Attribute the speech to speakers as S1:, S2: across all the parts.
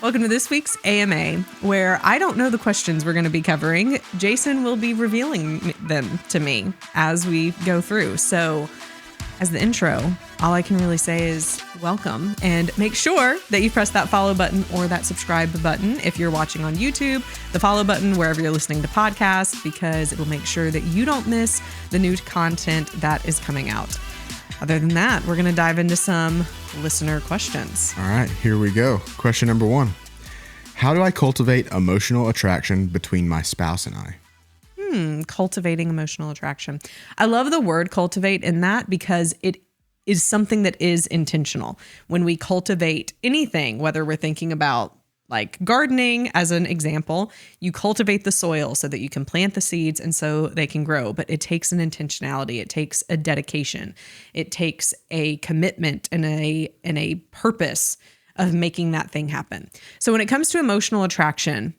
S1: Welcome to this week's AMA, where I don't know the questions we're going to be covering. Jason will be revealing them to me as we go through. So as the intro, all I can really say is welcome, and make sure that you press that follow button or that subscribe button if you're watching on YouTube, the follow button wherever you're listening to podcasts, because it will make sure that you don't miss the new content that is coming out. Other than that, we're going to dive into some listener questions.
S2: All right, here we go. Question number 1. How do I cultivate emotional attraction between my spouse and I?
S1: Cultivating emotional attraction. I love the word cultivate in that because it is something that is intentional. When we cultivate anything, whether we're thinking about like gardening as an example, you cultivate the soil so that you can plant the seeds and so they can grow. But it takes an intentionality. It takes a dedication. It takes a commitment and a purpose of making that thing happen. So when it comes to emotional attraction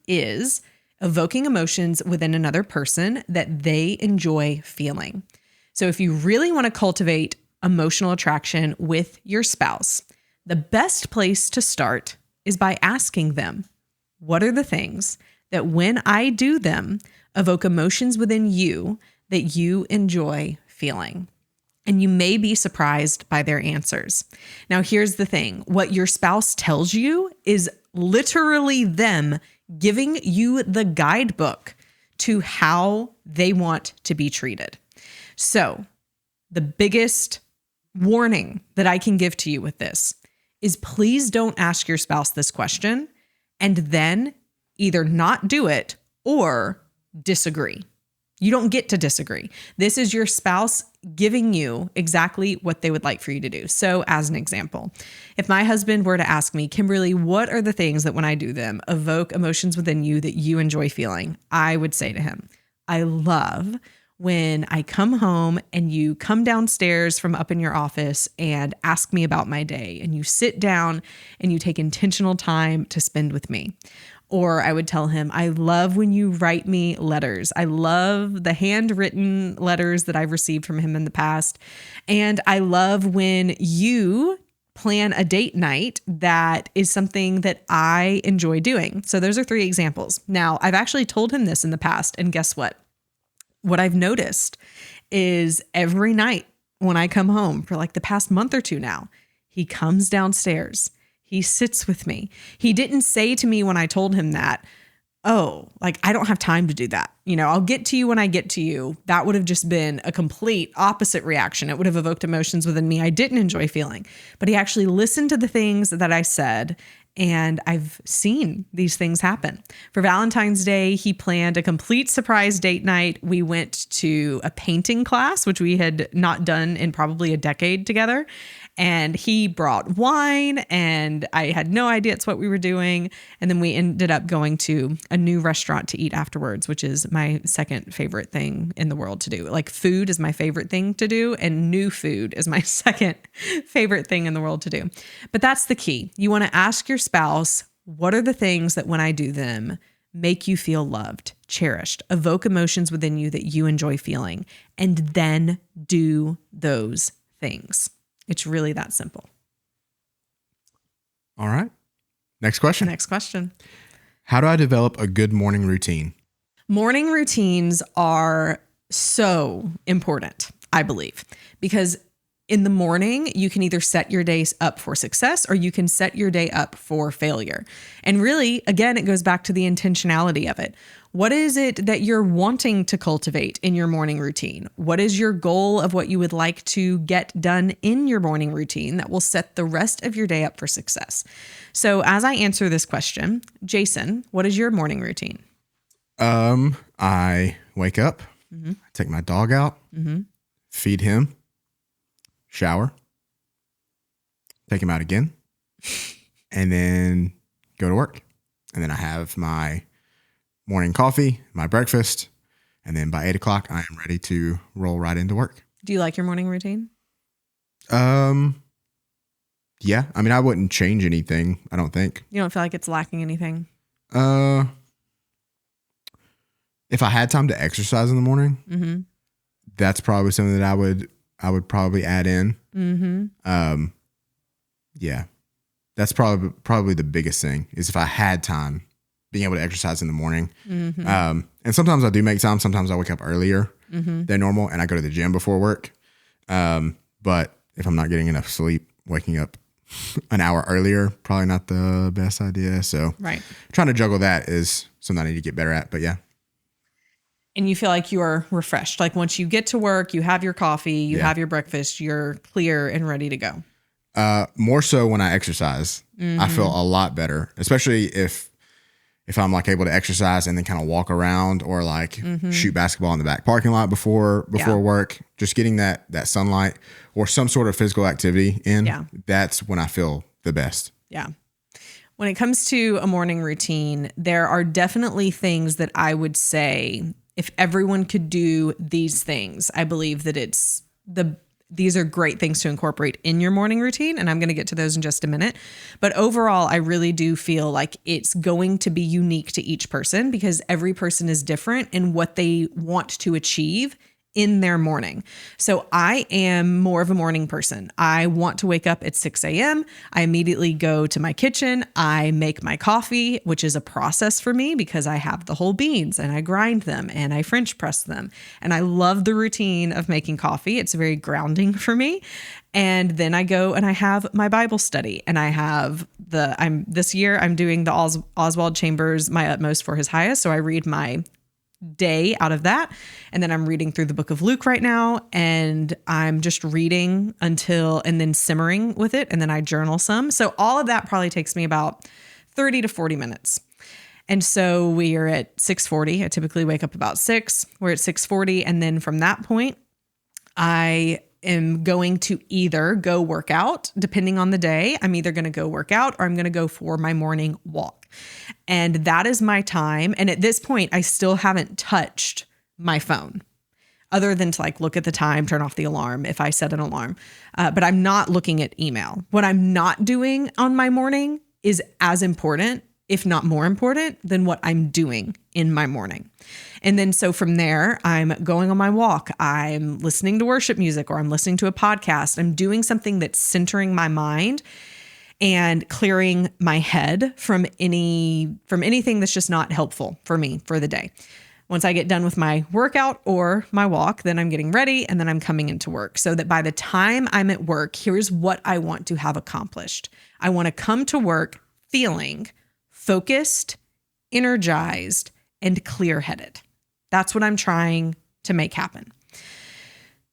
S1: is evoking emotions within another person that they enjoy feeling. So if you really want to cultivate emotional attraction with your spouse, the best place to start is by asking them, what are the things that when I do them, evoke emotions within you that you enjoy feeling? And you may be surprised by their answers. Now, here's the thing. What your spouse tells you is literally them giving you the guidebook to how they want to be treated. So the biggest warning that I can give to you with this is please don't ask your spouse this question and then either not do it or disagree. You don't get to disagree. This is your spouse giving you exactly what they would like for you to do. So as an example, if my husband were to ask me, Kimberly, what are the things that when I do them evoke emotions within you that you enjoy feeling? I would say to him, I love when I come home and you come downstairs from up in your office and ask me about my day, and you sit down and you take intentional time to spend with me. Or I would tell him, I love when you write me letters. I love the handwritten letters that I've received from him in the past. And I love when you plan a date night that is something that I enjoy doing. So those are 3 examples. Now, I've actually told him this in the past, and guess what? What I've noticed is every night when I come home for like the past month or 2 now, he comes downstairs. He sits with me. He didn't say to me when I told him that, oh, like, I don't have time to do that. I'll get to you when I get to you. That would have just been a complete opposite reaction. It would have evoked emotions within me I didn't enjoy feeling. But he actually listened to the things that I said, and I've seen these things happen. For Valentine's Day, he planned a complete surprise date night. We went to a painting class, which we had not done in probably a decade together. And he brought wine, and I had no idea it's what we were doing. And then we ended up going to a new restaurant to eat afterwards, which is my second favorite thing in the world to do. Like, food is my favorite thing to do, and new food is my second favorite thing in the world to do. But that's the key. You want to ask your spouse, what are the things that when I do them make you feel loved, cherished, evoke emotions within you that you enjoy feeling, and then do those things. It's really that simple.
S2: All right. Next question. How do I develop a good morning routine?
S1: Morning routines are so important, I believe, because in the morning, you can either set your days up for success or you can set your day up for failure. And really, again, it goes back to the intentionality of it. What is it that you're wanting to cultivate in your morning routine? What is your goal of what you would like to get done in your morning routine that will set the rest of your day up for success? So as I answer this question, Jason, what is your morning routine?
S2: I wake up, take my dog out, feed him, shower, take him out again, and then go to work. And then I have my morning coffee, my breakfast, and then by 8 o'clock, I am ready to roll right into work.
S1: Do you like your morning routine?
S2: Yeah. I mean, I wouldn't change anything, I don't think.
S1: You don't feel like it's lacking anything?
S2: If I had time to exercise in the morning, that's probably something that I would probably add in. Yeah, That's probably the biggest thing is if I had time, being able to exercise in the morning. And sometimes I do make time. Sometimes I wake up earlier than normal and I go to the gym before work. But if I'm not getting enough sleep, waking up an hour earlier, probably not the best idea. So trying to juggle that is something I need to get better at, but yeah.
S1: And you feel like you're refreshed. Like once you get to work, you have your coffee, you have your breakfast, you're clear and ready to go.
S2: More so when I exercise, I feel a lot better, especially if I'm like able to exercise and then kind of walk around or like shoot basketball in the back parking lot before work, just getting that sunlight or some sort of physical activity in, that's when I feel the best.
S1: Yeah. When it comes to a morning routine, there are definitely things that I would say if everyone could do these things, I believe that these are great things to incorporate in your morning routine. And I'm going to get to those in just a minute. But overall, I really do feel like it's going to be unique to each person because every person is different in what they want to achieve in their morning. So I am more of a morning person. I want to wake up at 6 a.m. I immediately go to my kitchen. I make my coffee, which is a process for me because I have the whole beans and I grind them and I French press them. And I love the routine of making coffee. It's very grounding for me. And then I go and I have my Bible study and this year I'm doing the Oswald Chambers, My Utmost for His Highest. So I read my day out of that. And then I'm reading through the book of Luke right now. And I'm just reading and then simmering with it. And then I journal some. So all of that probably takes me about 30 to 40 minutes. And so we are at 6:40. I typically wake up about 6. We're at 6:40. And then from that point, I am going to either go work out, depending on the day. I'm either going to go work out or I'm going to go for my morning walk. And that is my time. And at this point, I still haven't touched my phone other than to like look at the time, turn off the alarm if I set an alarm. But I'm not looking at email. What I'm not doing on my morning is as important, if not more important, than what I'm doing in my morning. And then so from there, I'm going on my walk. I'm listening to worship music or I'm listening to a podcast. I'm doing something that's centering my mind and clearing my head from anything that's just not helpful for me for the day. Once I get done with my workout or my walk, then I'm getting ready and then I'm coming into work so that by the time I'm at work, here's what I want to have accomplished. I want to come to work feeling focused, energized, and clear-headed. That's what I'm trying to make happen.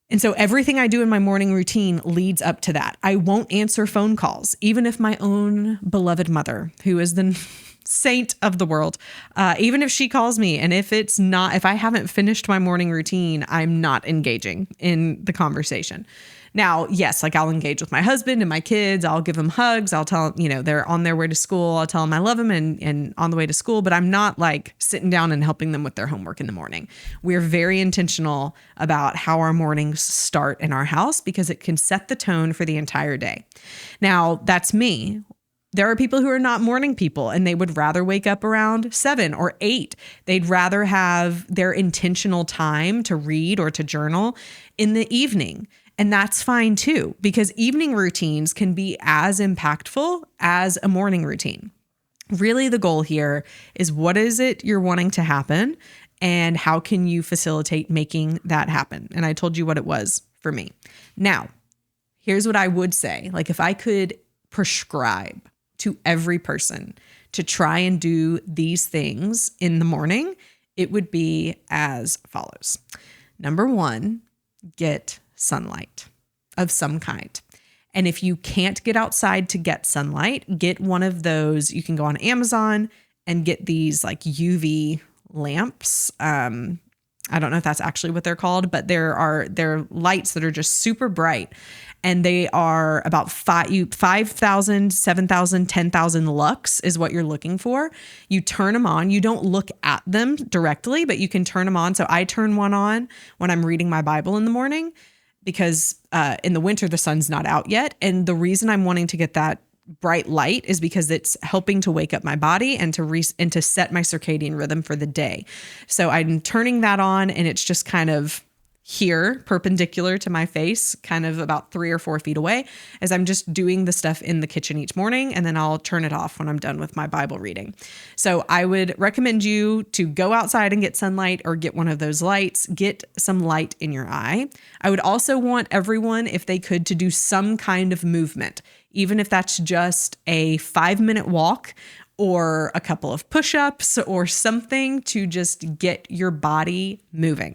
S1: And so everything I do in my morning routine leads up to that. I won't answer phone calls, even if my own beloved mother, who is the saint of the world, even if she calls me and if I haven't finished my morning routine, I'm not engaging in the conversation. Now, yes, like I'll engage with my husband and my kids. I'll give them hugs. I'll tell them, they're on their way to school. I'll tell them I love them and on the way to school, but I'm not like sitting down and helping them with their homework in the morning. We're very intentional about how our mornings start in our house because it can set the tone for the entire day. Now, that's me. There are people who are not morning people and they would rather wake up around 7 or 8. They'd rather have their intentional time to read or to journal in the evening. And that's fine too, because evening routines can be as impactful as a morning routine. Really, the goal here is what is it you're wanting to happen and how can you facilitate making that happen? And I told you what it was for me. Now, here's what I would say. Like if I could prescribe to every person to try and do these things in the morning, it would be as follows. Number 1, get sunlight of some kind. And if you can't get outside to get sunlight, get one of those. You can go on Amazon and get these like UV lamps. I don't know if that's actually what they're called, but they're lights that are just super bright. And they are about 5,000, 7,000, 10,000 lux is what you're looking for. You turn them on. You don't look at them directly, but you can turn them on. So I turn one on when I'm reading my Bible in the morning because in the winter, the sun's not out yet. And the reason I'm wanting to get that bright light is because it's helping to wake up my body and to set my circadian rhythm for the day. So I'm turning that on and it's just kind of here perpendicular to my face, kind of about 3 or 4 feet away, as I'm just doing the stuff in the kitchen each morning, and then I'll turn it off when I'm done with my Bible reading. So I would recommend you to go outside and get sunlight or get one of those lights, get some light in your eye. I would also want everyone, if they could, to do some kind of movement, even if that's just a 5-minute walk or a couple of push-ups or something to just get your body moving.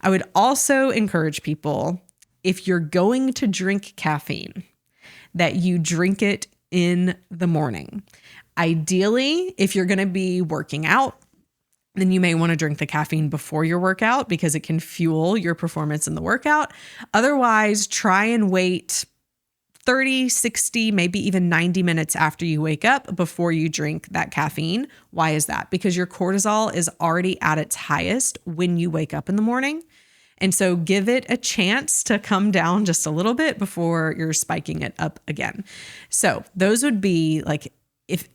S1: I would also encourage people, if you're going to drink caffeine, that you drink it in the morning. Ideally, if you're going to be working out, then you may want to drink the caffeine before your workout because it can fuel your performance in the workout. Otherwise, try and wait 30, 60, maybe even 90 minutes after you wake up before you drink that caffeine. Why is that? Because your cortisol is already at its highest when you wake up in the morning. And so give it a chance to come down just a little bit before you're spiking it up again. So those would be like,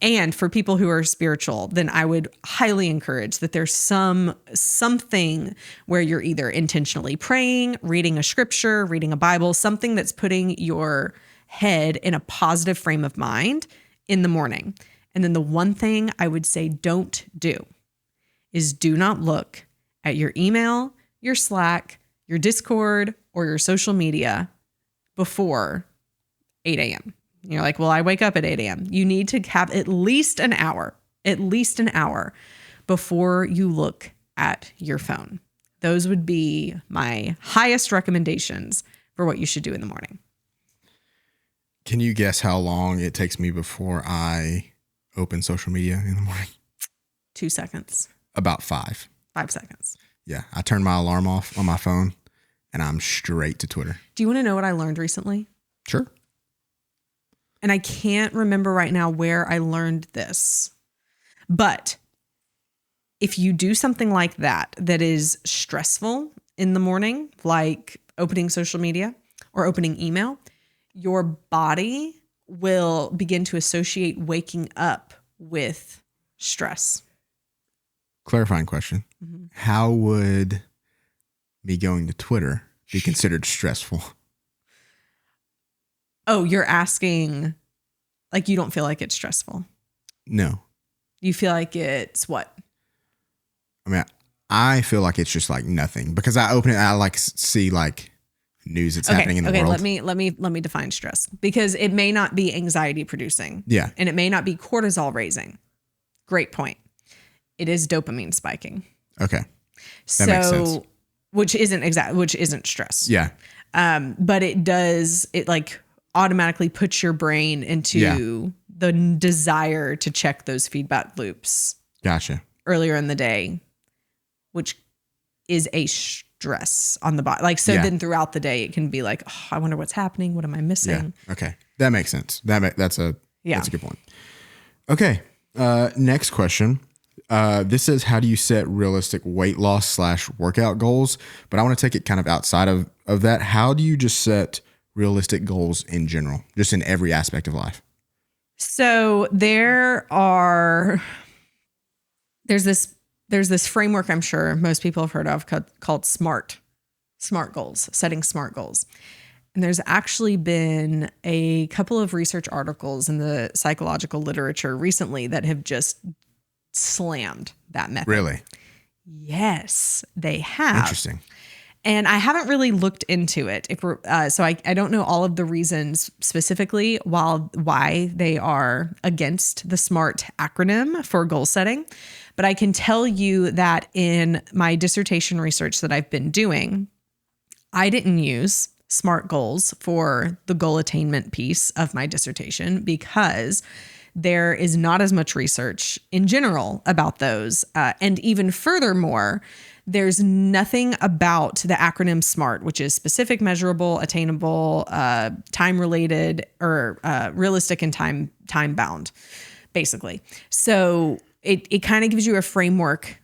S1: and for people who are spiritual, then I would highly encourage that there's something where you're either intentionally praying, reading a scripture, reading a Bible, something that's putting your head in a positive frame of mind in the morning. And then the one thing I would say don't do is do not look at your email, your Slack, your Discord, or your social media before 8 a.m. You're like, well, I wake up at 8 a.m. You need to have at least an hour before you look at your phone. Those would be my highest recommendations for what you should do in the morning.
S2: Can you guess how long it takes me before I open social media in the morning?
S1: 2 seconds.
S2: About 5.
S1: 5 seconds.
S2: Yeah. I turn my alarm off on my phone and I'm straight to Twitter.
S1: Do you want to know what I learned recently?
S2: Sure.
S1: And I can't remember right now where I learned this. But if you do something like that is stressful in the morning, like opening social media or opening email, your body will begin to associate waking up with stress.
S2: Clarifying question. Mm-hmm. How would me going to Twitter be considered stressful?
S1: Oh, you're asking, like, you don't feel like it's stressful?
S2: No.
S1: You feel like it's what?
S2: I mean, I feel like it's just like nothing because I open it, I like see like news that's happening in the world.
S1: Okay, let me define stress because it may not be anxiety producing.
S2: Yeah.
S1: And it may not be cortisol raising. Great point. It is dopamine spiking.
S2: Okay. That makes sense.
S1: Which isn't stress.
S2: Yeah.
S1: But it like automatically puts your brain into the desire to check those feedback loops.
S2: Gotcha.
S1: Earlier in the day, which is a stress on the body. Like, so then throughout the day, it can be like, oh, I wonder what's happening. What am I missing?
S2: Yeah. Okay. That makes sense. That's a good point. Okay. Next question. This says, how do you set realistic weight loss / workout goals? But I want to take it kind of outside of that. How do you just set realistic goals in general, just in every aspect of life?
S1: So there's this framework I'm sure most people have heard of called SMART goals, setting SMART goals. And there's actually been a couple of research articles in the psychological literature recently that have just slammed that method.
S2: Really?
S1: Yes, they have.
S2: Interesting.
S1: And I haven't really looked into it. So I don't know all of the reasons specifically why they are against the SMART acronym for goal setting. But I can tell you that in my dissertation research that I've been doing, I didn't use SMART goals for the goal attainment piece of my dissertation because there is not as much research in general about those. And even furthermore, there's nothing about the acronym SMART, which is specific, measurable, attainable, time-related, or realistic and time-bound, basically. So it kind of gives you a framework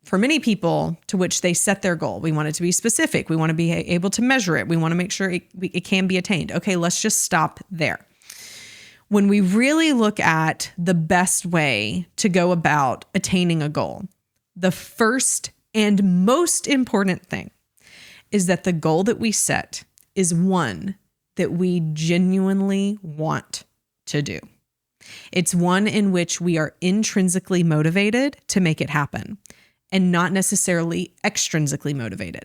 S1: for many people to which they set their goal. We want it to be specific. We want to be able to measure it. We want to make sure it can be attained. Okay, let's just stop there. When we really look at the best way to go about attaining a goal, the first and most important thing is that the goal that we set is one that we genuinely want to do. It's one in which we are intrinsically motivated to make it happen and not necessarily extrinsically motivated.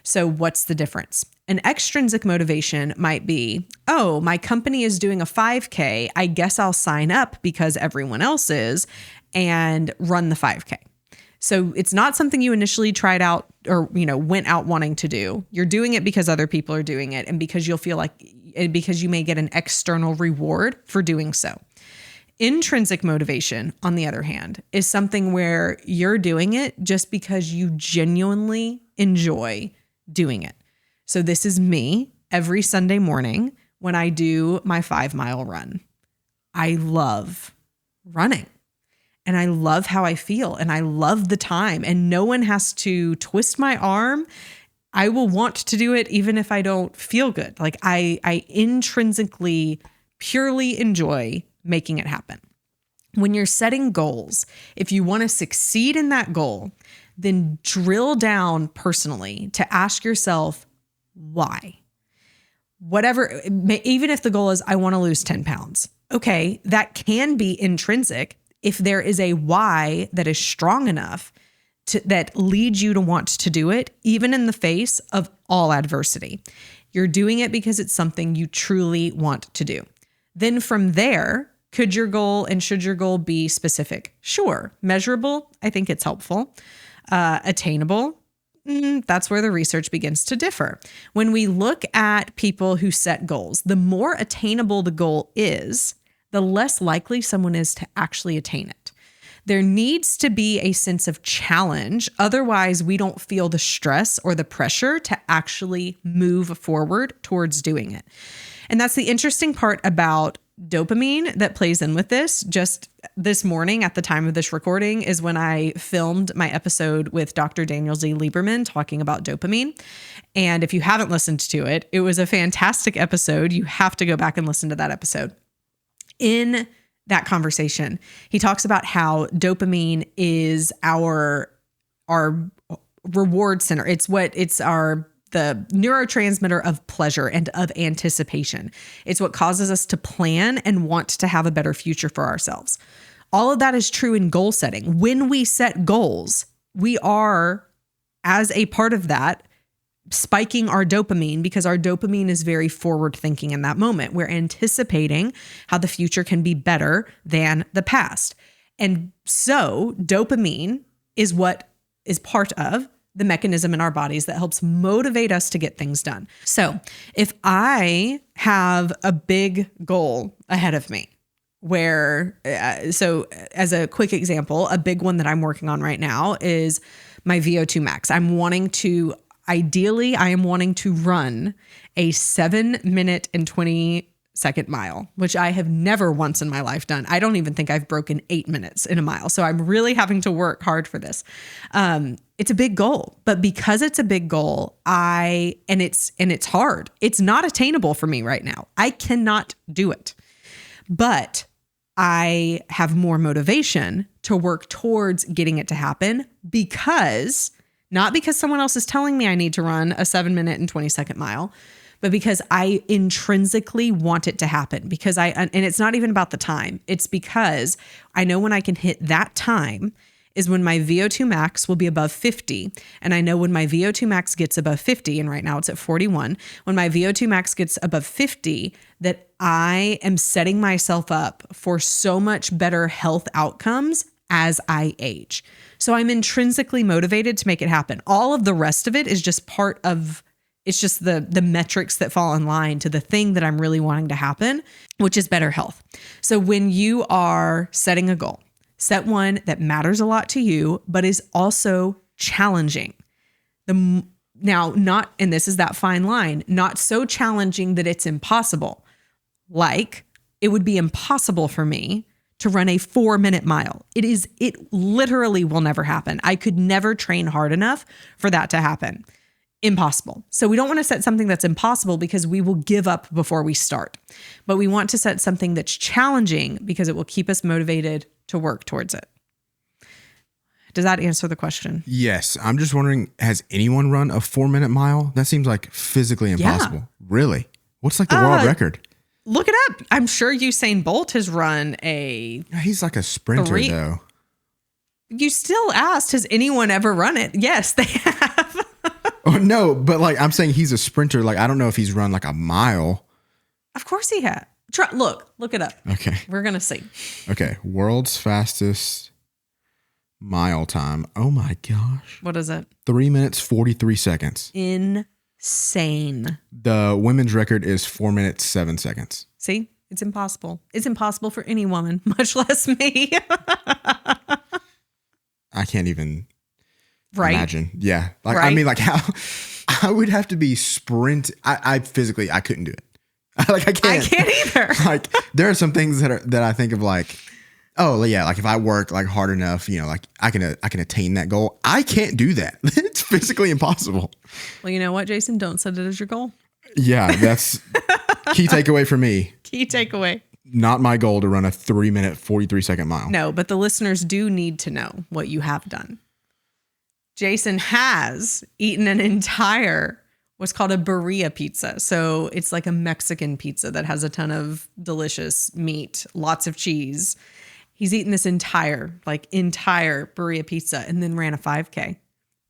S1: So what's the difference? An extrinsic motivation might be, oh, my company is doing a 5K. I guess I'll sign up because everyone else is and run the 5K. So it's not something you initially tried out or, went out wanting to do. You're doing it because other people are doing it and because you'll feel like, because you may get an external reward for doing so. Intrinsic motivation, on the other hand, is something where you're doing it just because you genuinely enjoy doing it. So this is me every Sunday morning when I do my 5-mile run. I love running. And I love how I feel and I love the time and no one has to twist my arm. I will want to do it even if I don't feel good. Like I intrinsically, purely enjoy making it happen. When you're setting goals, if you want to succeed in that goal, then drill down personally to ask yourself, why? Whatever, even if the goal is, I want to lose 10 pounds. Okay, that can be intrinsic if there is a why that is strong enough that leads you to want to do it, even in the face of all adversity. You're doing it because it's something you truly want to do. Then from there, could your goal and should your goal be specific? Sure. Measurable, I think it's helpful. Attainable, that's where the research begins to differ. When we look at people who set goals, the more attainable the goal is, the less likely someone is to actually attain it. There needs to be a sense of challenge. Otherwise, we don't feel the stress or the pressure to actually move forward towards doing it. And that's the interesting part about dopamine that plays in with this. Just this morning at the time of this recording is when I filmed my episode with Dr. Daniel Z. Lieberman talking about dopamine. And if you haven't listened to it, it was a fantastic episode. You have to go back and listen to that episode. In that conversation, he talks about how dopamine is our reward center. It's the neurotransmitter of pleasure and of anticipation. It's what causes us to plan and want to have a better future for ourselves. All of that is true in goal setting. When we set goals, we are, as a part of that, spiking our dopamine because our dopamine is very forward thinking in that moment. We're anticipating how the future can be better than the past. And so dopamine is what is part of the mechanism in our bodies that helps motivate us to get things done. So if I have a big goal ahead of me, so as a quick example, a big one that I'm working on right now is my VO2 max. Ideally, I am wanting to run a 7-minute and 20-second mile, which I have never once in my life done. I don't even think I've broken 8 minutes in a mile. So I'm really having to work hard for this. It's a big goal, but because it's a big goal, and it's hard. It's not attainable for me right now. I cannot do it, but I have more motivation to work towards getting it to happen not because someone else is telling me I need to run a 7-minute and 20-second mile, but because I intrinsically want it to happen. And it's not even about the time. It's because I know when I can hit that time is when my VO2 max will be above 50. And I know when my VO2 max gets above 50, and right now it's at 41, when my VO2 max gets above 50, that I am setting myself up for so much better health outcomes as I age. So I'm intrinsically motivated to make it happen. All of the rest of it is just it's just the metrics that fall in line to the thing that I'm really wanting to happen, which is better health. So when you are setting a goal, set one that matters a lot to you, but is also challenging. And this is that fine line, not so challenging that it's impossible. Like it would be impossible for me to run a 4-minute mile. It literally will never happen. I could never train hard enough for that to happen. Impossible. So we don't want to set something that's impossible because we will give up before we start. But we want to set something that's challenging because it will keep us motivated to work towards it. Does that answer the question?
S2: Yes. I'm just wondering, has anyone run a 4-minute mile? That seems like physically impossible. Really? What's like the world record?
S1: Look it up. I'm sure Usain Bolt has run a...
S2: He's like a sprinter though.
S1: You still asked, has anyone ever run it? Yes, they have.
S2: Oh, no, but like I'm saying he's a sprinter. Like I don't know if he's run like a mile.
S1: Of course he had. Look it up.
S2: Okay.
S1: We're going to see.
S2: Okay. World's fastest mile time. Oh my gosh.
S1: What is it?
S2: 3 minutes, 43 seconds.
S1: Insane.
S2: The women's record is 4 minutes, 7 seconds.
S1: See, it's impossible. It's impossible for any woman, much less me.
S2: I can't even imagine. Yeah. Like,
S1: right?
S2: I mean, like how I would have to be I physically, I couldn't do it. Like I can't
S1: either.
S2: Like there are some things that I think of like, oh yeah, like if I work like hard enough, you know, like I can attain that goal. I can't do that. It's physically impossible.
S1: Well, you know what, Jason? Don't set it as your goal.
S2: Yeah, that's key takeaway for me.
S1: Key takeaway.
S2: Not my goal to run a 3 minute, 43 second mile.
S1: No, but the listeners do need to know what you have done. Jason has eaten an entire what's called a birria pizza. So it's like a Mexican pizza that has a ton of delicious meat, lots of cheese. He's eaten this entire birria pizza and then ran a 5K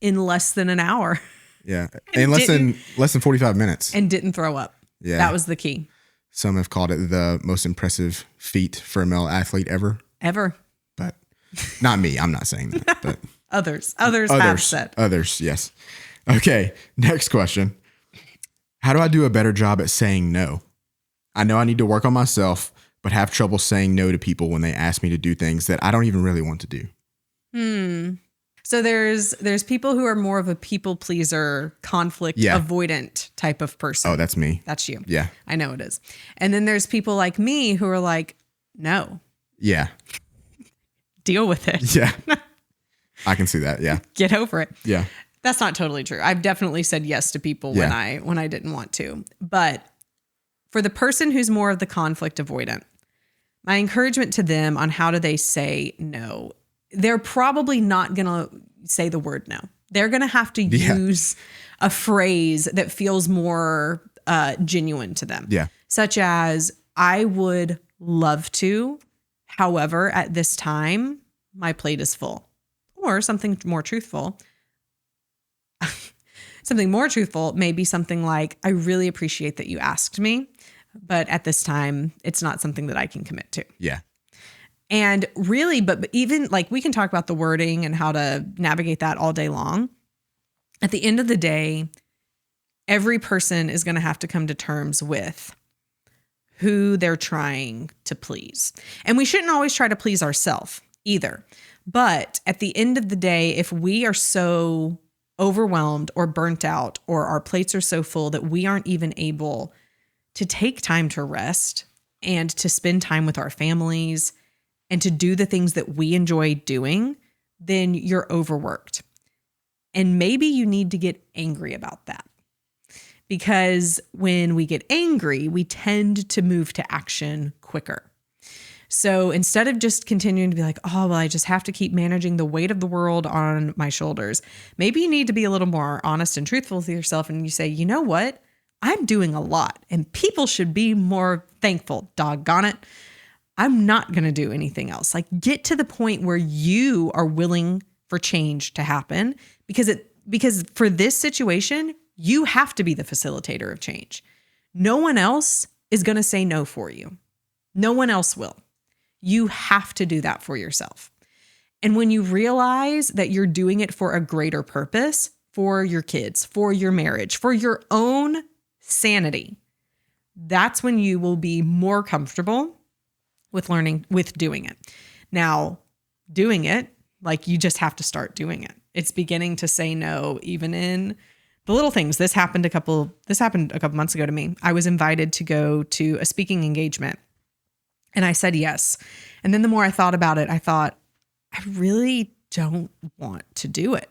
S1: in less than an hour.
S2: Yeah. In less than 45 minutes.
S1: And didn't throw up.
S2: Yeah.
S1: That was the key.
S2: Some have called it the most impressive feat for a male athlete ever. But not me. I'm not saying that. But
S1: Others have said.
S2: Others, yes. Okay, next question. How do I do a better job at saying no? I know I need to work on myself, but have trouble saying no to people when they ask me to do things that I don't even really want to do.
S1: So there's people who are more of a people pleaser, conflict avoidant type of person.
S2: Oh, that's me.
S1: That's you.
S2: Yeah.
S1: I know it is. And then there's people like me who are like, no.
S2: Yeah.
S1: Deal with it.
S2: Yeah. I can see that. Yeah.
S1: Get over it.
S2: Yeah.
S1: That's not totally true. I've definitely said yes to people when I didn't want to. But for the person who's more of the conflict avoidant, my encouragement to them on how do they say no, they're probably not going to say the word no. They're going to have to use a phrase that feels more genuine to them.
S2: Yeah.
S1: Such as, I would love to, however, at this time, my plate is full. Or something more truthful. Something more truthful may be something like, I really appreciate that you asked me, but at this time, it's not something that I can commit to.
S2: Yeah.
S1: And really, but even like we can talk about the wording and how to navigate that all day long. At the end of the day, every person is going to have to come to terms with who they're trying to please. And we shouldn't always try to please ourselves either. But at the end of the day, if we are so overwhelmed or burnt out, or our plates are so full that we aren't even able to take time to rest and to spend time with our families and to do the things that we enjoy doing, then you're overworked. And maybe you need to get angry about that. Because when we get angry, we tend to move to action quicker. So instead of just continuing to be like, oh, well, I just have to keep managing the weight of the world on my shoulders, maybe you need to be a little more honest and truthful with yourself. And you say, you know what? I'm doing a lot and people should be more thankful. Doggone it. I'm not going to do anything else. Like, get to the point where you are willing for change to happen, because for this situation, you have to be the facilitator of change. No one else is going to say no for you. No one else will. You have to do that for yourself. And when you realize that you're doing it for a greater purpose, for your kids, for your marriage, for your own sanity, that's when you will be more comfortable with doing it. Now, doing it, like, you just have to start doing it. It's beginning to say no, even in the little things. This happened a couple months ago to me. I was invited to go to a speaking engagement, and I said yes. And then the more I thought about it, I thought, I really don't want to do it.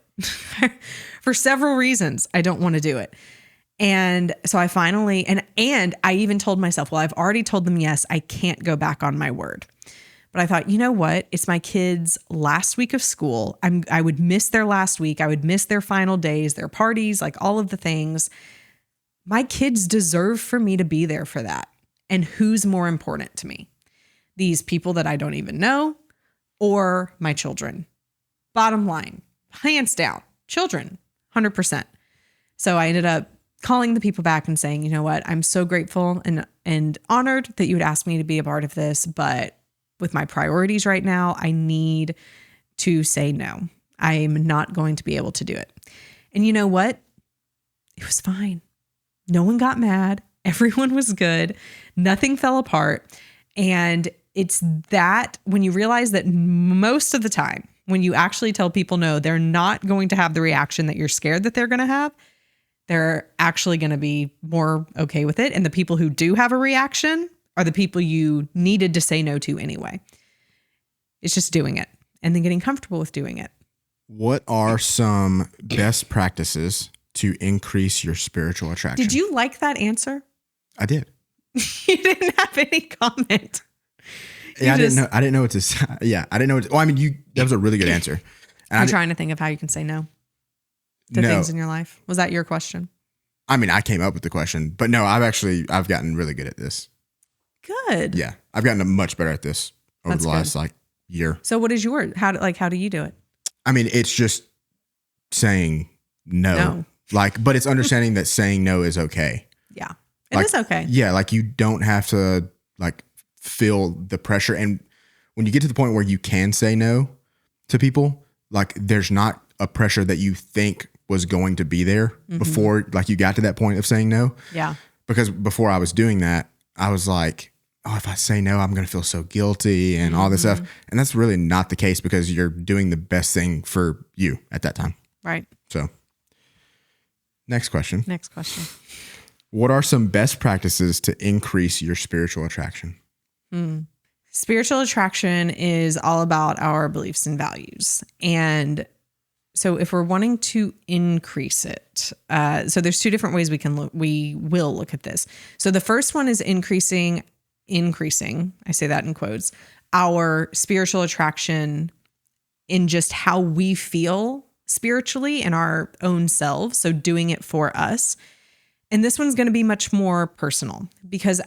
S1: For several reasons, I don't want to do it. And so I finally, and I even told myself, well, I've already told them yes, I can't go back on my word. But I thought, you know what? It's my kids' last week of school. I would miss their last week. I would miss their final days, their parties, like all of the things. My kids deserve for me to be there for that. And who's more important to me? These people that I don't even know or my children? Bottom line, hands down, children, 100%. So I ended up calling the people back and saying, you know what? I'm so grateful and honored that you would ask me to be a part of this, but with my priorities right now, I need to say no. I'm not going to be able to do it. And you know what? It was fine. No one got mad. Everyone was good. Nothing fell apart. And it's that when you realize that most of the time, when you actually tell people no, they're not going to have the reaction that you're scared that they're going to have. They're actually going to be more okay with it. And the people who do have a reaction are the people you needed to say no to anyway. It's just doing it and then getting comfortable with doing it.
S2: What are some best practices to increase your spiritual attraction?
S1: Did you like that answer?
S2: I did.
S1: You didn't have any comment.
S2: Yeah, I didn't know what to say. Yeah, I didn't know. Well, I mean, that was a really good answer. And
S1: I'm trying to think of how you can say no to things in your life. Was that your question?
S2: I mean, I came up with the question, but no, I've gotten really good at this.
S1: Good.
S2: Yeah, I've gotten much better at this over the last year.
S1: So what is yours? How do you do it?
S2: I mean, it's just saying no. But it's understanding that saying no is okay.
S1: Yeah, it is okay.
S2: Yeah, you don't have to feel the pressure. And when you get to the point where you can say no to people, there's not a pressure that you think was going to be there before you got to that point of saying no.
S1: Yeah.
S2: Because before I was doing that, I was like, oh, if I say no, I'm going to feel so guilty and all this stuff. And that's really not the case because you're doing the best thing for you at that time.
S1: Right.
S2: So next question. What are some best practices to increase your spiritual attraction?
S1: Spiritual attraction is all about our beliefs and values. And so if we're wanting to increase it, so there's two different ways we will look at this. So the first one is increasing, I say that in quotes, our spiritual attraction in just how we feel spiritually in our own selves. So doing it for us. And this one's going to be much more personal because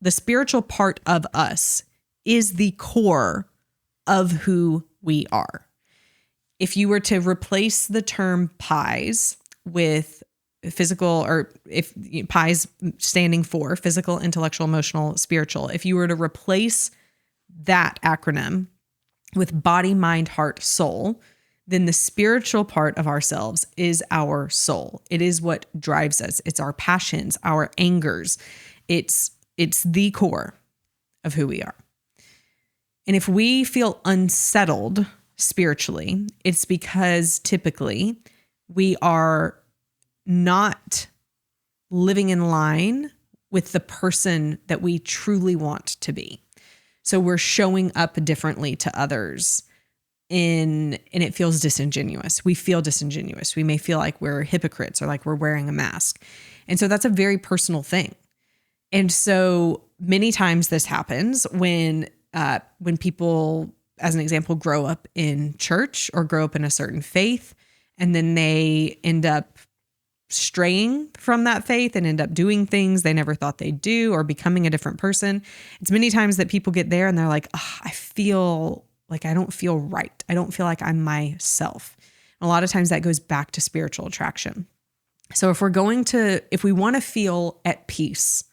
S1: the spiritual part of us is the core of who we are. If you were to replace the term pies with physical, or if pies standing for physical, intellectual, emotional, spiritual, if you were to replace that acronym with body, mind, heart, soul, then the spiritual part of ourselves is our soul. It is what drives us. It's our passions, our angers. It's the core of who we are. And if we feel unsettled spiritually, it's because typically we are not living in line with the person that we truly want to be. So we're showing up differently to others and it feels disingenuous. We feel disingenuous. We may feel like we're hypocrites or like we're wearing a mask. And so that's a very personal thing. And so many times this happens when people, as an example, grow up in church or grow up in a certain faith, and then they end up straying from that faith and end up doing things they never thought they'd do or becoming a different person. It's many times that people get there and they're like, oh, I feel like I don't feel right. I don't feel like I'm myself. And a lot of times that goes back to spiritual attraction. So if we want to feel at peace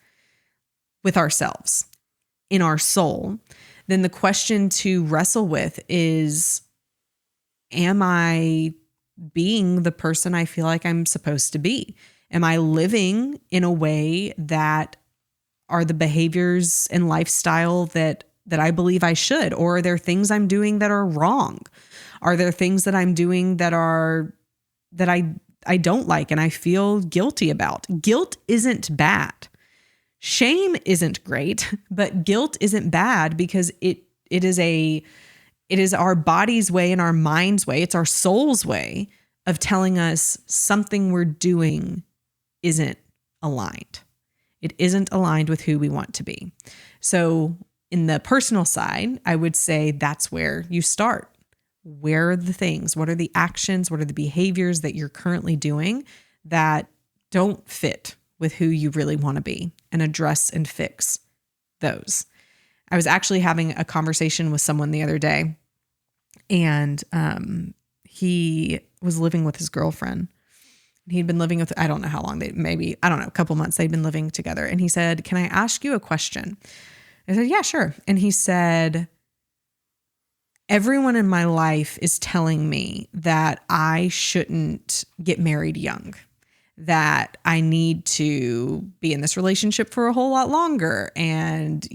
S1: with ourselves, in our soul, then the question to wrestle with is, am I being the person I feel like I'm supposed to be? Am I living in a way that are the behaviors and lifestyle that I believe I should? Or are there things I'm doing that are wrong? Are there things that I'm doing that I don't like and I feel guilty about? Guilt isn't bad. Shame isn't great, but guilt isn't bad because it is our body's way and our mind's way. It's our soul's way of telling us something we're doing isn't aligned. It isn't aligned with who we want to be. So in the personal side, I would say that's where you start. Where are the things? What are the actions? What are the behaviors that you're currently doing that don't fit with who you really want to be, and address and fix those? I was actually having a conversation with someone the other day, and he was living with his girlfriend. He'd been living with, I don't know how long, a couple months they'd been living together. And he said, "Can I ask you a question?" I said, "Yeah, sure." And he said, "Everyone in my life is telling me that I shouldn't get married young, that I need to be in this relationship for a whole lot longer and,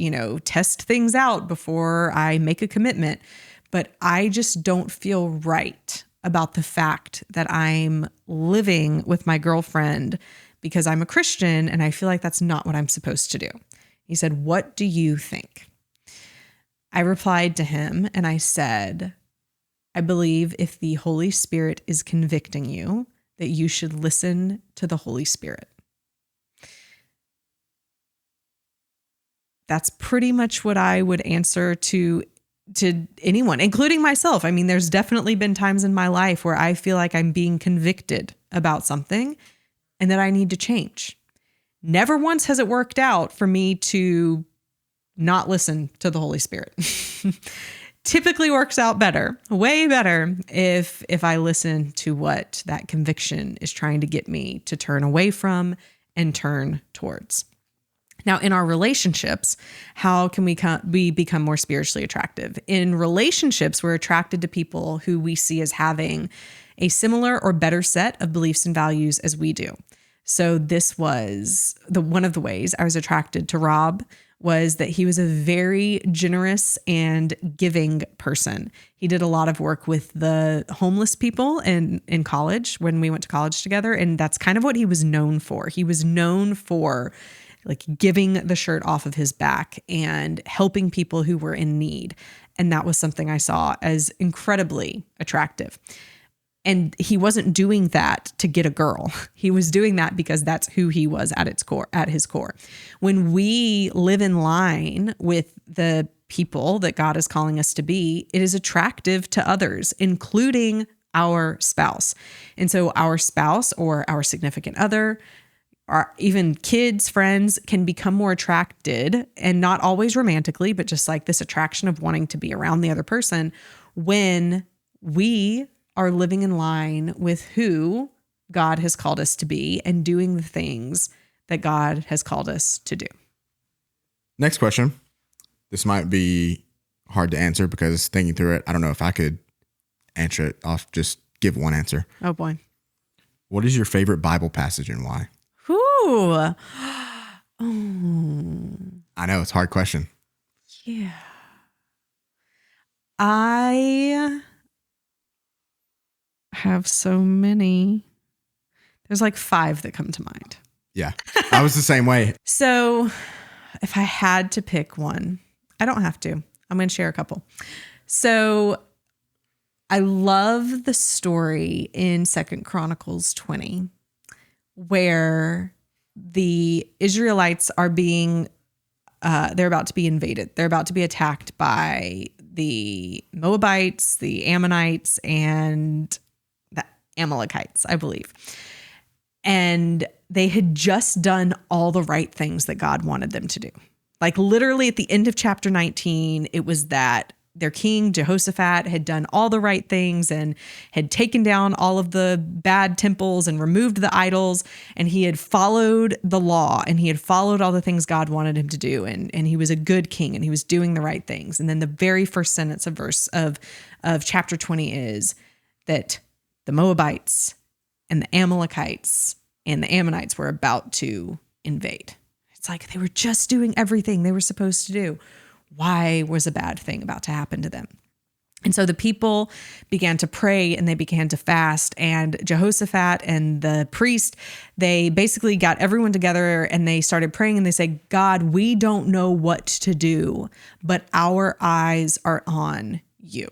S1: test things out before I make a commitment. But I just don't feel right about the fact that I'm living with my girlfriend because I'm a Christian and I feel like that's not what I'm supposed to do." He said, "What do you think?" I replied to him and I said, "I believe if the Holy Spirit is convicting you, that you should listen to the Holy Spirit." That's pretty much what I would answer to anyone, including myself. I mean, there's definitely been times in my life where I feel like I'm being convicted about something and that I need to change. Never once has it worked out for me to not listen to the Holy Spirit. Typically works out better, way better, if I listen to what that conviction is trying to get me to turn away from and turn towards. Now, in our relationships, how can we become more spiritually attractive? In relationships, we're attracted to people who we see as having a similar or better set of beliefs and values as we do. So this was one of the ways I was attracted to Rob, was that he was a very generous and giving person. He did a lot of work with the homeless people in college when we went to college together. And that's kind of what he was known for. He was known for like giving the shirt off of his back and helping people who were in need. And that was something I saw as incredibly attractive. And he wasn't doing that to get a girl. He was doing that because that's who he was at his core. When we live in line with the people that God is calling us to be, it is attractive to others, including our spouse. And so our spouse or our significant other, or even kids, friends, can become more attracted, and not always romantically, but just like this attraction of wanting to be around the other person when we are living in line with who God has called us to be and doing the things that God has called us to do.
S2: Next question. This might be hard to answer because thinking through it, I don't know if I could answer it. I'll just give one answer.
S1: Oh boy.
S2: What is your favorite Bible passage and why?
S1: Ooh.
S2: I know it's a hard question.
S1: Yeah. I have so many. There's like 5 that come to mind.
S2: Yeah, I was the same way.
S1: So if I had to pick one, I don't have to. I'm going to share a couple. So I love the story in 2 Chronicles 20 where the Israelites are they're about to be invaded. They're about to be attacked by the Moabites, the Ammonites, and the Amalekites, I believe. And they had just done all the right things that God wanted them to do. Like literally at the end of chapter 19, it was that their king, Jehoshaphat, had done all the right things and had taken down all of the bad temples and removed the idols. And he had followed the law and he had followed all the things God wanted him to do. And he was a good king and he was doing the right things. And then the very first sentence of chapter 20 is that the Moabites and the Amalekites and the Ammonites were about to invade. It's like they were just doing everything they were supposed to do. Why was a bad thing about to happen to them? And so the people began to pray and they began to fast, and Jehoshaphat and the priest, they basically got everyone together and they started praying and they said, God, we don't know what to do, but our eyes are on you.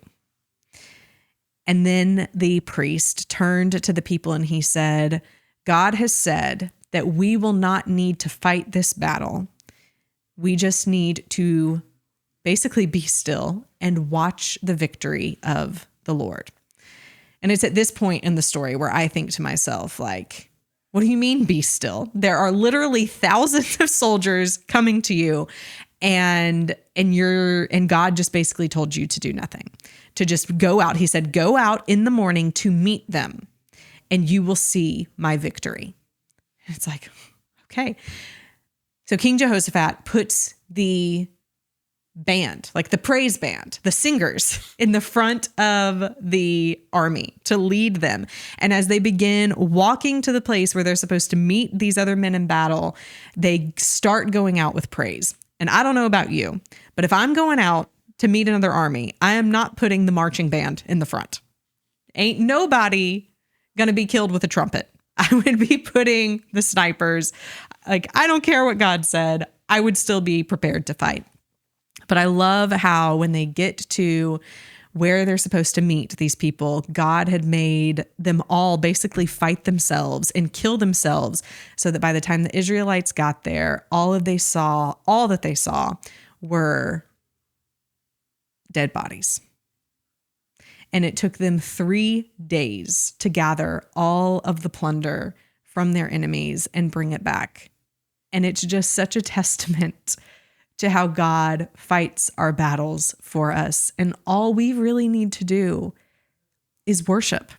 S1: And then the priest turned to the people and he said, God has said that we will not need to fight this battle. We just need to basically be still and watch the victory of the Lord. And it's at this point in the story where I think to myself, like, what do you mean be still? There are literally thousands of soldiers coming to you, and God just basically told you to do nothing, to just go out. He said, go out in the morning to meet them, and you will see my victory. And it's like, okay. So King Jehoshaphat puts the band, like the praise band, the singers in the front of the army to lead them. And as they begin walking to the place where they're supposed to meet these other men in battle, they start going out with praise. And I don't know about you, but if I'm going out to meet another army, I am not putting the marching band in the front. Ain't nobody going to be killed with a trumpet. I would be putting the snipers. Like, I don't care what God said. I would still be prepared to fight. But I love how when they get to where they're supposed to meet these people, God had made them all basically fight themselves and kill themselves, so that by the time the Israelites got there, all that they saw were dead bodies. And it took them 3 days to gather all of the plunder from their enemies and bring it back. And it's just such a testament to how God fights our battles for us. And all we really need to do is worship.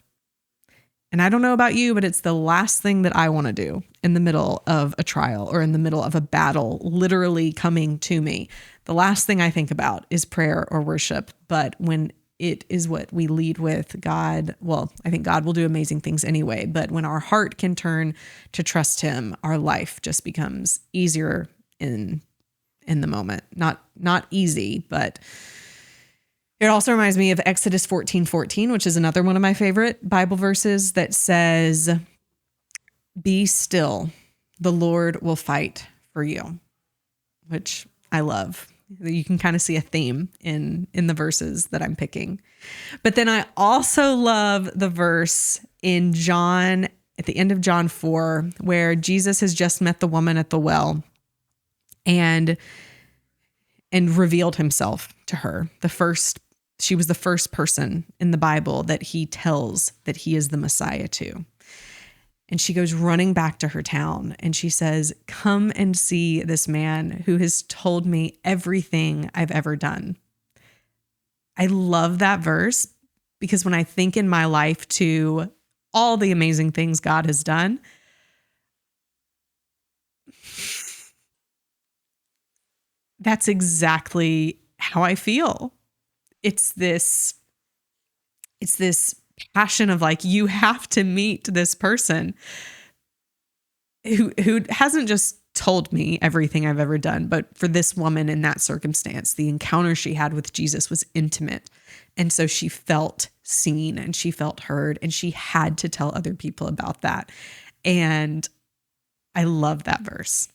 S1: And I don't know about you, but it's the last thing that I want to do in the middle of a trial or in the middle of a battle literally coming to me. The last thing I think about is prayer or worship. But when it is what we lead with, God, well, I think God will do amazing things anyway. But when our heart can turn to trust him, our life just becomes easier in the moment. Not easy, but it also reminds me of Exodus 14:14, which is another one of my favorite Bible verses that says, "Be still, the Lord will fight for you," which I love. You can kind of see a theme in the verses that I'm picking. But then I also love the verse in John, at the end of John 4, where Jesus has just met the woman at the well and revealed himself to her. She was the first person in the Bible that he tells that he is the Messiah to. And she goes running back to her town and she says, "Come and see this man who has told me everything I've ever done." I love that verse because when I think in my life to all the amazing things God has done, that's exactly how I feel. It's this passion of like, you have to meet this person who hasn't just told me everything I've ever done, but for this woman in that circumstance, the encounter she had with Jesus was intimate. And so she felt seen and she felt heard and she had to tell other people about that. And I love that verse.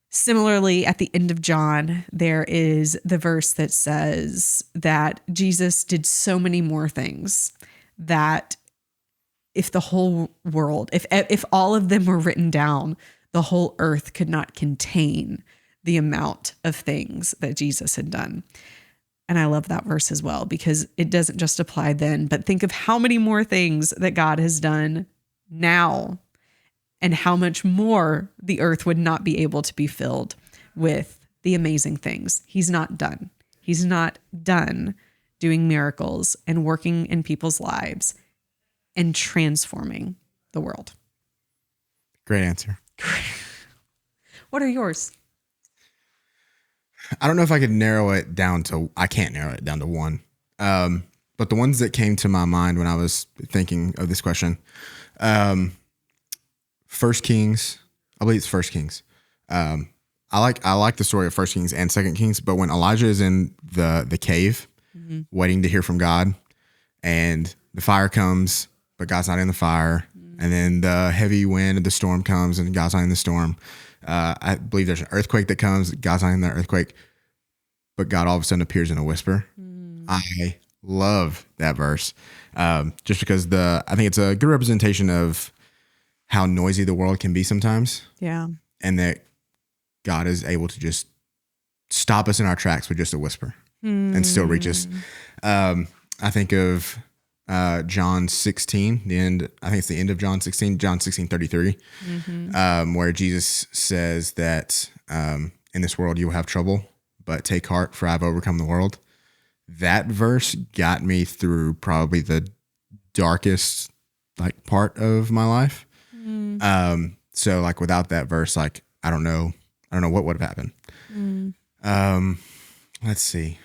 S1: Similarly, at the end of John, there is the verse that says that Jesus did so many more things that if the whole world, if all of them were written down, the whole earth could not contain the amount of things that Jesus had done. And I love that verse as well, because it doesn't just apply then, but think of how many more things that God has done now and how much more the earth would not be able to be filled with the amazing things. He's not done. He's not done doing miracles and working in people's lives and transforming the world.
S2: Great answer.
S1: What are yours?
S2: I don't know if I could narrow it down to, I can't narrow it down to one. But the ones that came to my mind when I was thinking of this question, First Kings, I believe it's First Kings. I like the story of First Kings and Second Kings, but when Elijah is in the cave, waiting to hear from God, and the fire comes, but God's not in the fire, and then the heavy wind and the storm comes, and God's not in the storm. I believe there's an earthquake that comes, God's not in the earthquake, but God all of a sudden appears in a whisper. I love that verse, just because I think it's a good representation of how noisy the world can be sometimes.
S1: Yeah.
S2: And that God is able to just stop us in our tracks with just a whisper and still reach us. I think of John 16, the end. I think it's the end of John 16, John 16:33, where Jesus says that in this world you will have trouble, but take heart, for I've overcome the world. That verse got me through probably the darkest like part of my life. So like without that verse, like I don't know what would have happened. Let's see.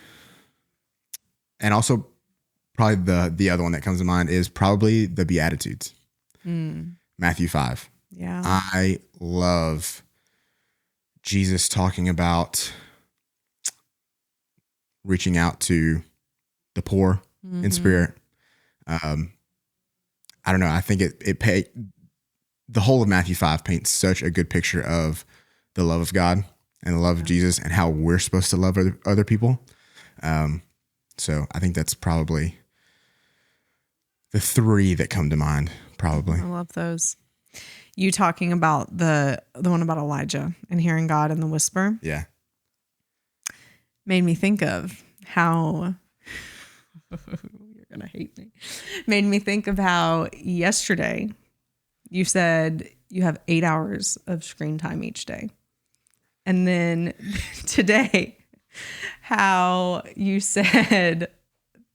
S2: And also probably the other one that comes to mind is probably the Beatitudes. Matthew 5.
S1: Yeah.
S2: I love Jesus talking about reaching out to the poor in spirit. I don't know. I think the whole of Matthew 5 paints such a good picture of the love of God and the love of Jesus and how we're supposed to love other people. So I think that's probably the three that come to mind, probably.
S1: I love those. You talking about the one about Elijah and hearing God in the whisper.
S2: Yeah.
S1: Made me think of how you're going to hate me. Made me think of how yesterday you said you have 8 hours of screen time each day. And then today, how you said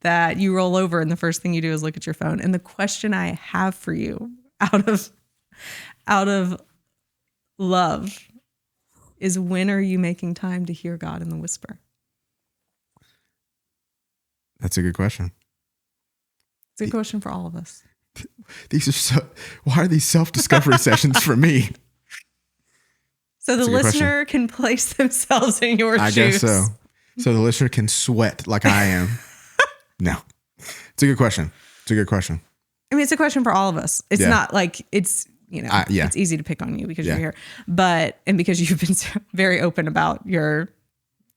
S1: that you roll over and the first thing you do is look at your phone. And the question I have for you out of love is, when are you making time to hear God in the whisper?
S2: That's a good question.
S1: It's a good question for all of us.
S2: Why are these self-discovery sessions for me?
S1: So the listener can place themselves in your shoes. I guess
S2: so. So the listener can sweat like I am. No. It's a good question. I mean,
S1: it's a question for all of us. It's not like it's, it's easy to pick on you because you're here, and because you've been very open about your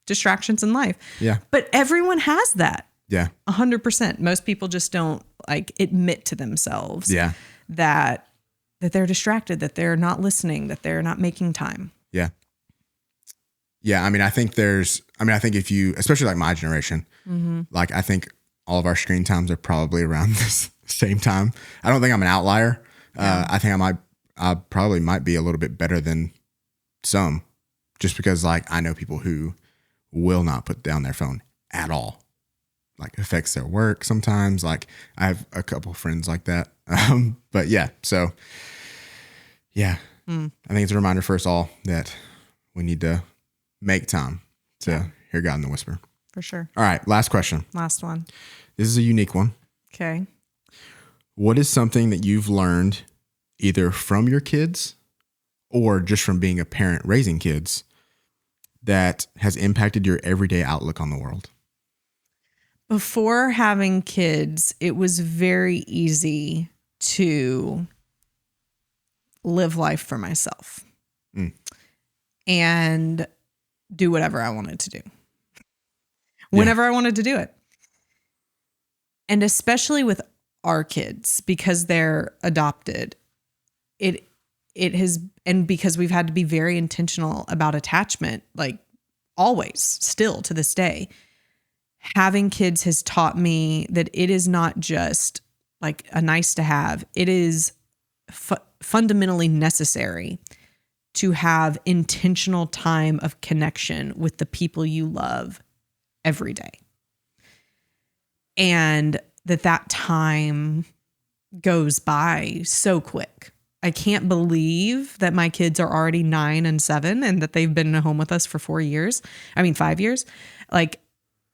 S1: distractions in life.
S2: Yeah.
S1: But everyone has that.
S2: Yeah.
S1: 100%. Most people just don't admit to themselves that they're distracted, that they're not listening, that they're not making time.
S2: Yeah. Yeah. I think if you, especially like my generation, like I think all of our screen times are probably around this same time. I don't think I'm an outlier. I think I probably might be a little bit better than some, just because like I know people who will not put down their phone at all. Like affects their work sometimes. Like I have a couple friends like that. But yeah, so yeah, I think it's a reminder for us all that we need to make time to hear God in the whisper.
S1: For sure.
S2: All right. Last question.
S1: Last one.
S2: This is a unique one.
S1: Okay.
S2: What is something that you've learned either from your kids or just from being a parent raising kids that has impacted your everyday outlook on the world?
S1: Before having kids, it was very easy to live life for myself and do whatever I wanted to do whenever I wanted to do it. And especially with our kids, because they're adopted, it has, and because we've had to be very intentional about attachment, like always, still to this day. Having kids has taught me that it is not just like a nice to have. It is fundamentally necessary to have intentional time of connection with the people you love every day. And that time goes by so quick. I can't believe that my kids are already 9 and 7 and that they've been at home with us for 5 years. Like,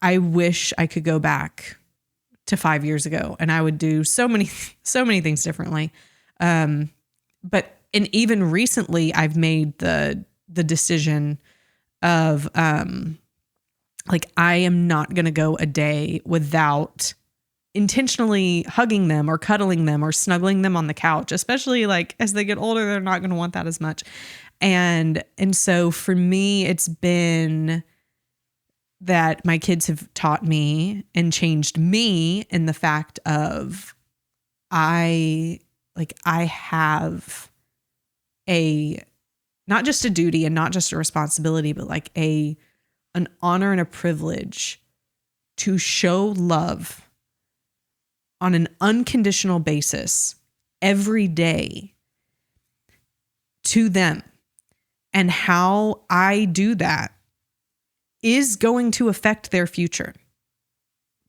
S1: I wish I could go back to 5 years ago and I would do so many things differently. But even recently I've made the decision of, I am not going to go a day without intentionally hugging them or cuddling them or snuggling them on the couch, especially like as they get older, they're not going to want that as much. And so for me, it's been that my kids have taught me and changed me in the fact of I have not just a duty and not just a responsibility, but like a an honor and a privilege to show love on an unconditional basis every day to them. And how I do that is going to affect their future,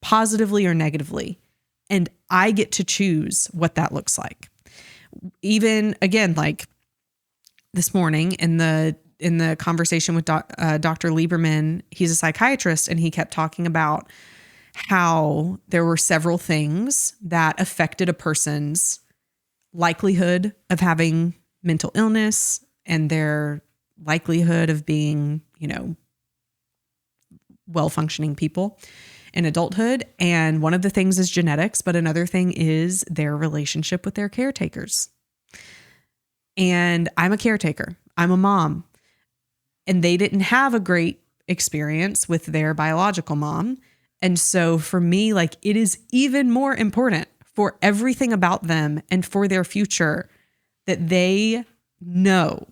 S1: positively or negatively. And I get to choose what that looks like. Even again, like this morning in the conversation with Dr. Lieberman, he's a psychiatrist, and he kept talking about how there were several things that affected a person's likelihood of having mental illness and their likelihood of being, well-functioning people in adulthood. And one of the things is genetics, but another thing is their relationship with their caretakers. And I'm a caretaker. I'm a mom. And they didn't have a great experience with their biological mom. And so for me, like, it is even more important for everything about them and for their future that they know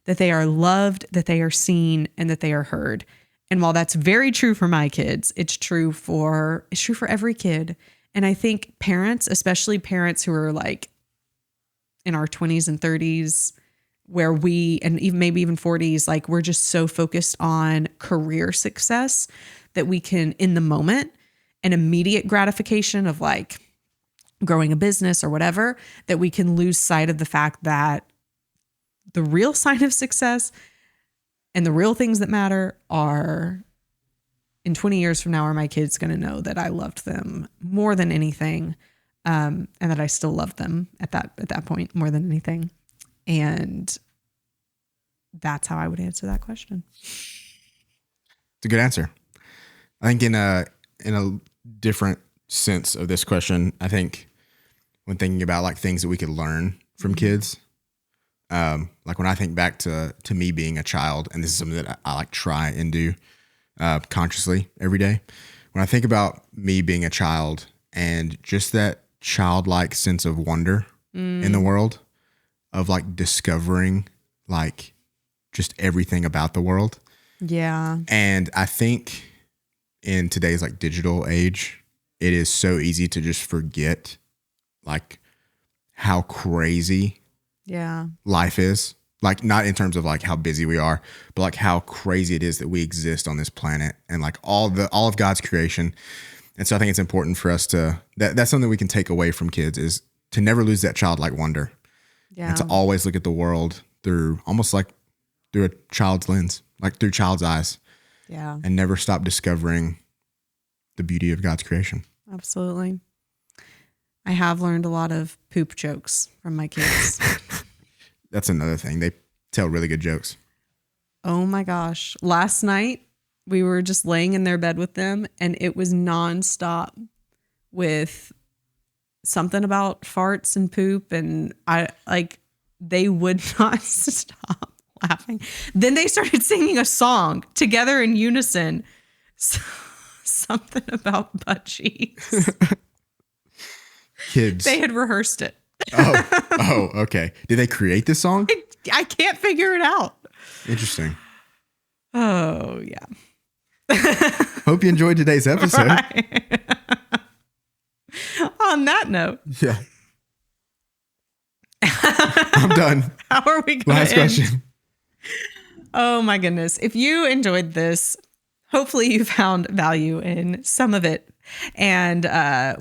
S1: that they are loved, that they are seen, and that they are heard. And while that's very true for my kids, it's true for every kid. And I think parents, especially parents who are like in our 20s and 30s, where and even maybe even 40s, like we're just so focused on career success that we can, in the moment, an immediate gratification of like growing a business or whatever, that we can lose sight of the fact that the real sign of success and the real things that matter are, in 20 years from now, are my kids going to know that I loved them more than anything, and that I still love them at that point more than anything. And that's how I would answer that question.
S2: It's a good answer. I think in a different sense of this question, I think when thinking about like things that we could learn from kids, like when I think back to me being a child, and this is something that I like try and do consciously every day. When I think about me being a child and just that childlike sense of wonder in the world, of like discovering like just everything about the world.
S1: Yeah.
S2: And I think in today's like digital age, it is so easy to just forget like how crazy life is. Like, not in terms of like how busy we are, but like how crazy it is that we exist on this planet and like all of God's creation. And so I think it's important for us that's something we can take away from kids, is to never lose that childlike wonder. Yeah. And to always look at the world through almost like through a child's lens, like through child's eyes.
S1: Yeah.
S2: And never stop discovering the beauty of God's creation.
S1: Absolutely. I have learned a lot of poop jokes from my kids.
S2: That's another thing. They tell really good jokes.
S1: Oh my gosh. Last night we were just laying in their bed with them, and it was nonstop with something about farts and poop. And they would not stop laughing. Then they started singing a song together in unison. Something about butt cheeks.
S2: Kids.
S1: They had rehearsed it.
S2: Oh, okay. Did they create this song?
S1: I can't figure it out.
S2: Interesting.
S1: Oh, yeah.
S2: Hope you enjoyed today's episode.
S1: Right. On that note.
S2: Yeah. I'm done.
S1: How are we going
S2: Last question.
S1: Oh, my goodness. If you enjoyed this, hopefully you found value in some of it. And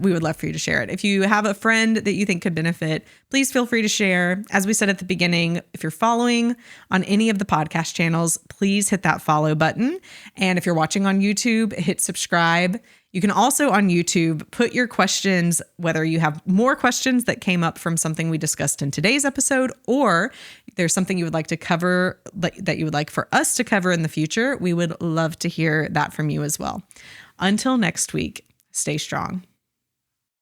S1: we would love for you to share it. If you have a friend that you think could benefit, please feel free to share. As we said at the beginning, if you're following on any of the podcast channels, please hit that follow button. And if you're watching on YouTube, hit subscribe. You can also on YouTube put your questions, whether you have more questions that came up from something we discussed in today's episode, or there's something you would like to cover that you would like for us to cover in the future. We would love to hear that from you as well. Until next week, stay strong.